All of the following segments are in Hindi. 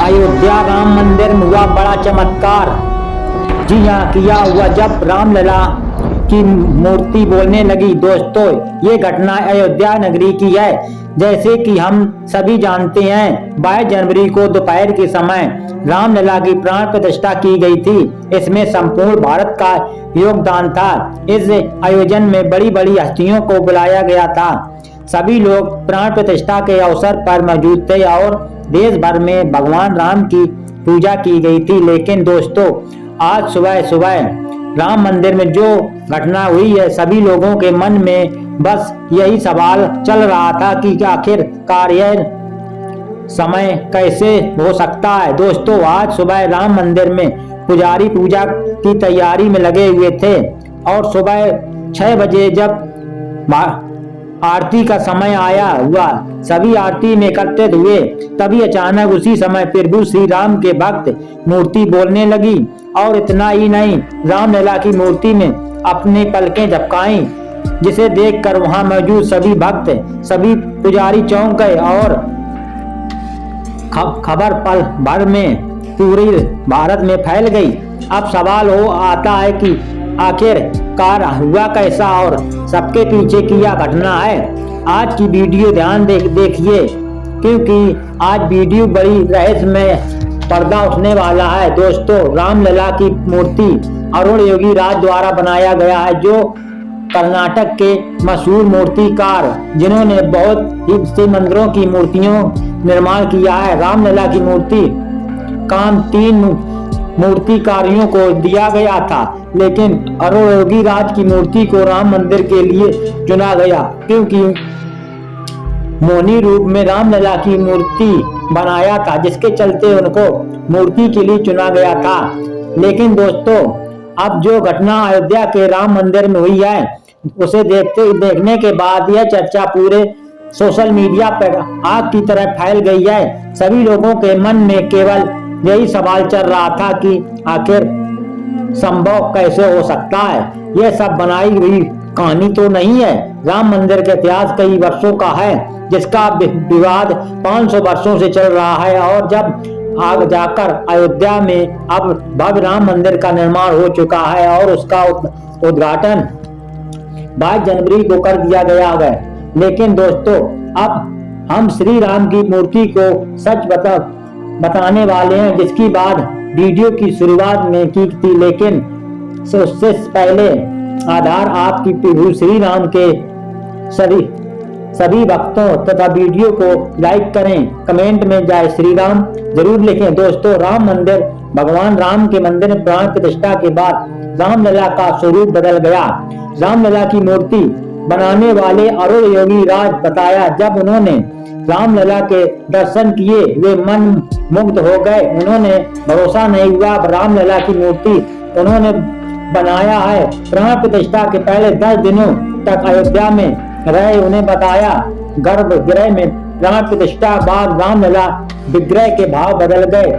अयोध्या राम मंदिर में हुआ बड़ा चमत्कार। जी हाँ, किया हुआ जब रामलला की मूर्ति बोलने लगी। दोस्तों, ये घटना अयोध्या नगरी की है। जैसे कि हम सभी जानते हैं, 22 जनवरी को दोपहर के समय रामलला की प्राण प्रतिष्ठा की गई थी। इसमें संपूर्ण भारत का योगदान था। इस आयोजन में बड़ी बड़ी हस्तियों को बुलाया गया था। सभी लोग प्राण प्रतिष्ठा के अवसर पर मौजूद थे और देश भर में भगवान राम की पूजा की गई थी। लेकिन दोस्तों, आज सुबह सुबह राम मंदिर में जो घटना हुई है, सभी लोगों के मन में बस यही सवाल चल रहा था कि आखिरकार यह समय कैसे हो सकता है। दोस्तों, आज सुबह राम मंदिर में पुजारी पूजा की तैयारी में लगे हुए थे और सुबह 6 बजे जब आरती का समय आया हुआ, सभी आरती में एकत्रित हुए, तभी अचानक उसी समय प्रभु श्री राम के भक्त मूर्ति बोलने लगी। और इतना ही नहीं, रामलला की मूर्ति ने अपनी पलकें झपकाई, जिसे देखकर वहां मौजूद सभी भक्त, सभी पुजारी चौंक गए और खबर पल भर में पूरे भारत में फैल गई। अब सवाल हो आता है कि आखिरकार हुआ कैसा और सबके पीछे की यह घटना है। आज की वीडियो ध्यान देखिए, क्योंकि आज वीडियो बड़ी रहस्यमय पर्दा उठने वाला है। दोस्तों, रामलला की मूर्ति अरुण योगी राज द्वारा बनाया गया है, जो कर्नाटक के मशहूर मूर्तिकार जिन्होंने बहुत ही से मंदिरों की मूर्तियों निर्माण किया है। रामलला की मूर्ति काम 3 मूर्तिकारियों को दिया गया था, लेकिन अरुण योगी राज की मूर्ति को राम मंदिर के लिए चुना गया, क्योंकि मौनी रूप में रामलला की मूर्ति बनाया था, जिसके चलते उनको मूर्ति के लिए चुना गया था। लेकिन दोस्तों, अब जो घटना अयोध्या के राम मंदिर में हुई है, उसे देखने के बाद यह चर्चा पूरे सोशल मीडिया पर आग की तरह फैल गई है। सभी लोगों के मन में केवल यही सवाल चल रहा था कि आखिर संभव कैसे हो सकता है। यह सब बनाई हुई कहानी तो नहीं है। राम मंदिर का इतिहास कई वर्षों का है, जिसका विवाद 500 वर्षों से चल रहा है, और जब आगे जाकर अयोध्या में अब भव्य राम मंदिर का निर्माण हो चुका है और उसका उद्घाटन 22 जनवरी को कर दिया गया है। लेकिन दोस्तों, अब हम श्री राम की मूर्ति को सच बताने वाले हैं, जिसकी बात वीडियो की शुरुआत में की थी। लेकिन उससे पहले आधार आपकी प्रभु श्री राम के सभी भक्तों तथा वीडियो को लाइक करें, कमेंट में जय श्री राम जरूर लिखें। दोस्तों, राम मंदिर भगवान राम के मंदिर में प्राण प्रतिष्ठा के बाद रामलला का स्वरूप बदल गया। रामलला की मूर्ति बनाने वाले अरुण योगी राज बताया, जब उन्होंने रामलला के दर्शन किए वे मन मुग्ध हो गए। उन्होंने भरोसा नहीं हुआ। रामलला की मूर्ति उन्होंने बनाया है। प्राण प्रतिष्ठा के पहले 10 दिनों तक अयोध्या में रहे। उन्हें बताया गर्भगृह में प्राण प्रतिष्ठा बाद रामलला विग्रह के भाव बदल गए।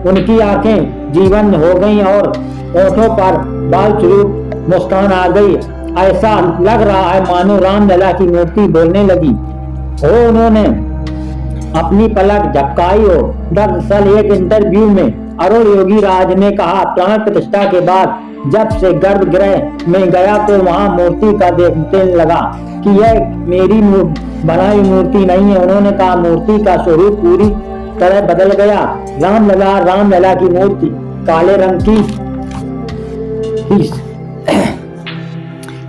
उनकी आंखें जीवंत हो गईं और होठों पर बाल स्वरूप मुस्कान आ गई। ऐसा लग रहा है मानो रामलला की मूर्ति बोलने लगी हो। उन्होंने अपनी पलक झपकाई हो। दरअसल एक इंटरव्यू में अरुण योगी राज ने कहा, प्राण प्रतिष्ठा के बाद जब से गर्भगृह में गया तो वहां मूर्ति का देखने लगा कि यह मेरी बनाई मूर्ति नहीं है। उन्होंने कहा, मूर्ति का स्वरूप पूरी तरह बदल गया। रामलला की मूर्ति काले रंग की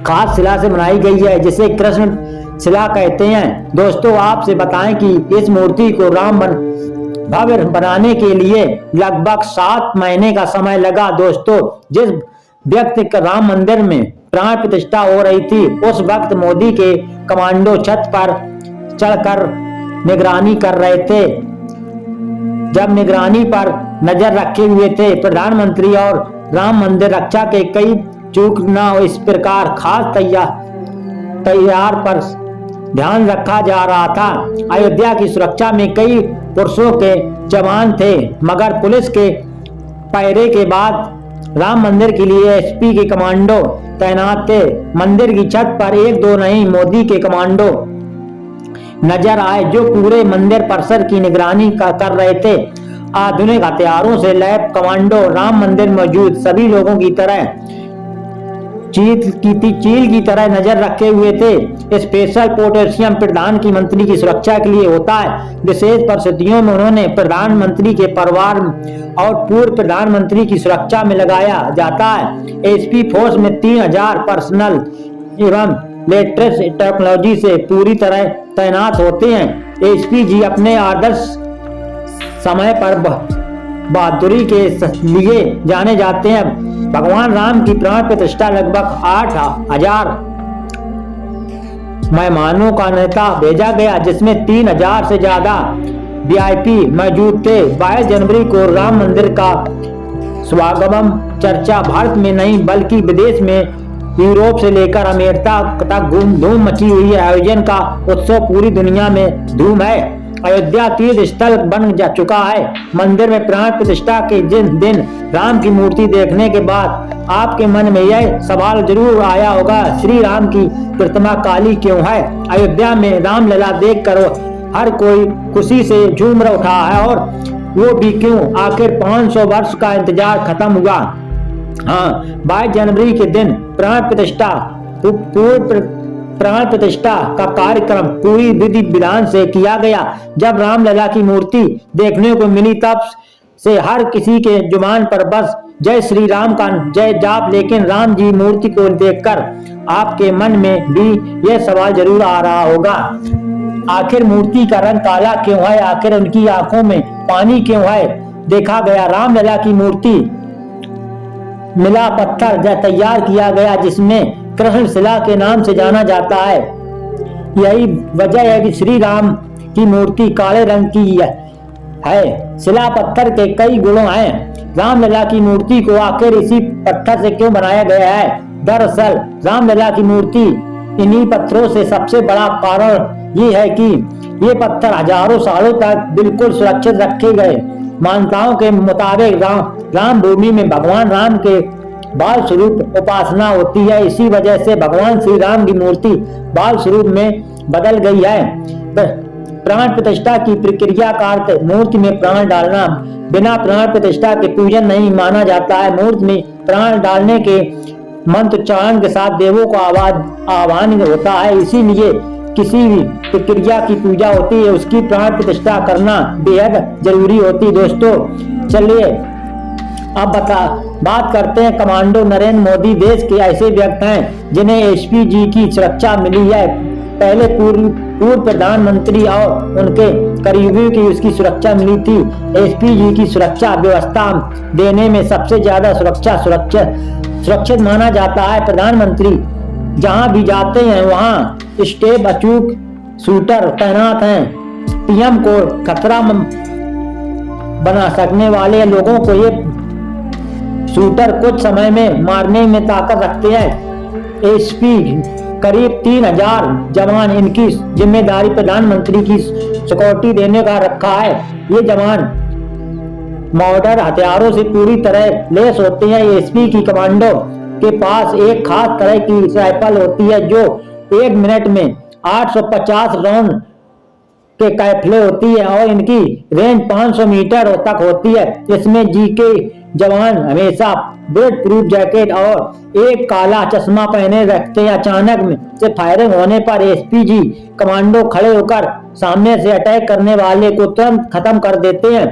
खास शिला से बनाई गई है, जिसे कृष्ण शिला कहते हैं। दोस्तों, आपसे बताएं कि इस मूर्ति को भव्य बनाने के लिए लगभग 7 महीने का समय लगा। दोस्तों, जिस व्यक्ति का राम मंदिर में प्राण प्रतिष्ठा हो रही थी, उस वक्त मोदी के कमांडो छत पर चढ़कर निगरानी कर रहे थे। जब निगरानी पर नजर रखे हुए थे, प्रधानमंत्री और राम मंदिर रक्षा के कई चूक न हो, इस प्रकार खास तैयार पर ध्यान रखा जा रहा था। अयोध्या की सुरक्षा में कई पुरुषों के जवान थे, मगर पुलिस के पहरे के बाद राम मंदिर के लिए एसपी के कमांडो तैनात थे। मंदिर की छत पर 1-2 नहीं, मोदी के कमांडो नजर आए, जो पूरे मंदिर परिसर की निगरानी कर रहे थे। आधुनिक हथियारों से लैस कमांडो राम मंदिर मौजूद सभी लोगों की तरह चील की तरह नजर रखे हुए थे। स्पेशल पोटेशियम प्रधानमंत्री की सुरक्षा के लिए होता है। विशेष परिस्थितियों में उन्होंने प्रधानमंत्री के परिवार और पूर्व प्रधानमंत्री की सुरक्षा में लगाया जाता है। एसपी फोर्स में 3000 पर्सनल एवं लेटेस्ट टेक्नोलॉजी से पूरी तरह तैनात होते हैं। एसपी जी अपने आदर्श समय पर बहादुरी के लिए जाने जाते हैं। भगवान राम की प्राण प्रतिष्ठा लगभग 8000 मेहमानों का नेता भेजा गया, जिसमें 3000 से ज्यादा वीआईपी मौजूद थे। 22 जनवरी को राम मंदिर का स्वागतम चर्चा भारत में नहीं बल्कि विदेश में यूरोप से लेकर अमेरिका तक धूम मची हुई है। आयोजन का उत्सव पूरी दुनिया में धूम है। अयोध्या तीर्थ स्थल बन जा चुका है। मंदिर में प्राण प्रतिष्ठा के जिस दिन राम की मूर्ति देखने के बाद आपके मन में यह सवाल जरूर आया होगा, श्री राम की प्रतिमा काली क्यों है? अयोध्या में रामलला देख कर हर कोई खुशी से झूम उठा है, और वो भी क्यों? आखिर 500 वर्ष का इंतजार खत्म हुआ। हाँ, 22 जनवरी के दिन प्राण प्रतिष्ठा का कार्यक्रम पूरी विधि विधान से किया गया। जब रामलला की मूर्ति देखने को मिली तब से हर किसी के जुबान पर बस जय श्री राम का जय जाप। लेकिन राम जी मूर्ति को देखकर आपके मन में भी यह सवाल जरूर आ रहा होगा, आखिर मूर्ति का रंग काला क्यों है? आखिर उनकी आंखों में पानी क्यों है? देखा गया रामलला की मूर्ति मिला पत्थर तैयार किया गया, जिसमें कृष्ण शिला के नाम से जाना जाता है। यही वजह है कि श्री राम की मूर्ति काले रंग की है। शिला पत्थर के कई गुण हैं। रामलला की मूर्ति को आखिर इसी पत्थर से क्यों बनाया गया है? दरअसल रामलला की मूर्ति इन्हीं पत्थरों से सबसे बड़ा कारण ये है कि ये पत्थर हजारों सालों तक बिल्कुल सुरक्षित रखे गए। मान्यताओं के मुताबिक राम भूमि में भगवान राम के बाल स्वरूप उपासना होती है। इसी वजह से भगवान श्री राम की मूर्ति बाल स्वरूप में बदल गई है। प्राण प्रतिष्ठा की प्रक्रिया का अर्थ मूर्ति में प्राण डालना। बिना प्राण प्रतिष्ठा के पूजन नहीं माना जाता है। मूर्ति में प्राण डालने के मंत्रोच्चारण के साथ देवों का आह्वान होता है। इसीलिए किसी भी प्रक्रिया की पूजा होती है उसकी प्राण प्रतिष्ठा करना बेहद जरूरी होती है। दोस्तों चलिए अब बात करते हैं कमांडो नरेंद्र मोदी देश के ऐसे व्यक्ति हैं जिन्हें एसपी जी की सुरक्षा मिली है। पहले पूर्व प्रधानमंत्री और उनके करीबियों की उसकी सुरक्षा मिली थी। एसपी जी की सुरक्षा व्यवस्था देने में सबसे ज्यादा सुरक्षित माना जाता है। प्रधानमंत्री जहां भी जाते हैं वहां स्टेप अचूक शूटर तैनात हैं। पीएम को खतरा बना सकने वाले लोगों को ये शूटर कुछ समय में मारने में ताकत रखते हैं। एसपी करीब 3000 जवान, इनकी जिम्मेदारी प्रधानमंत्री की सिक्योरिटी देने का रखा है। ये जवान मॉडर्न हथियारों से पूरी तरह लैस होते हैं। एसपी की कमांडो के पास एक खास तरह की राइफल होती है जो 1 मिनट में 850 राउंड के कैफले होती है और इनकी रेंज 500 मीटर तक होती है। इसमें जी के जवान हमेशा बुलेट प्रूफ जैकेट और एक काला चश्मा पहने रखते हैं। अचानक से फायरिंग होने पर एसपीजी कमांडो खड़े होकर सामने से अटैक करने वाले को तुरंत खत्म कर देते हैं।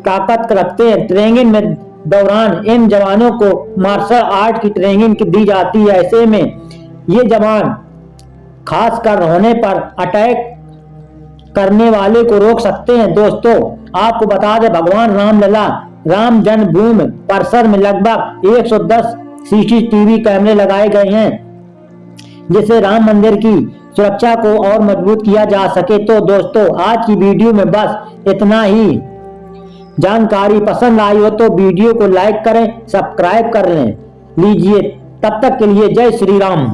ताकत रखते हैं। ट्रेनिंग में दौरान इन जवानों को मार्शल आर्ट की ट्रेनिंग दी जाती है। ऐसे में ये जवान खास कर होने पर अटैक करने वाले को रोक सकते हैं। दोस्तों आपको बता दें भगवान रामलला राम जन्मभूमि परिसर में लगभग 110 सीसीटीवी कैमरे लगाए गए हैं जिससे राम मंदिर की सुरक्षा को और मजबूत किया जा सके। तो दोस्तों आज की वीडियो में बस इतना ही। जानकारी पसंद आई हो तो वीडियो को लाइक करें, सब्सक्राइब कर लें लीजिए। तब तक के लिए जय श्री राम।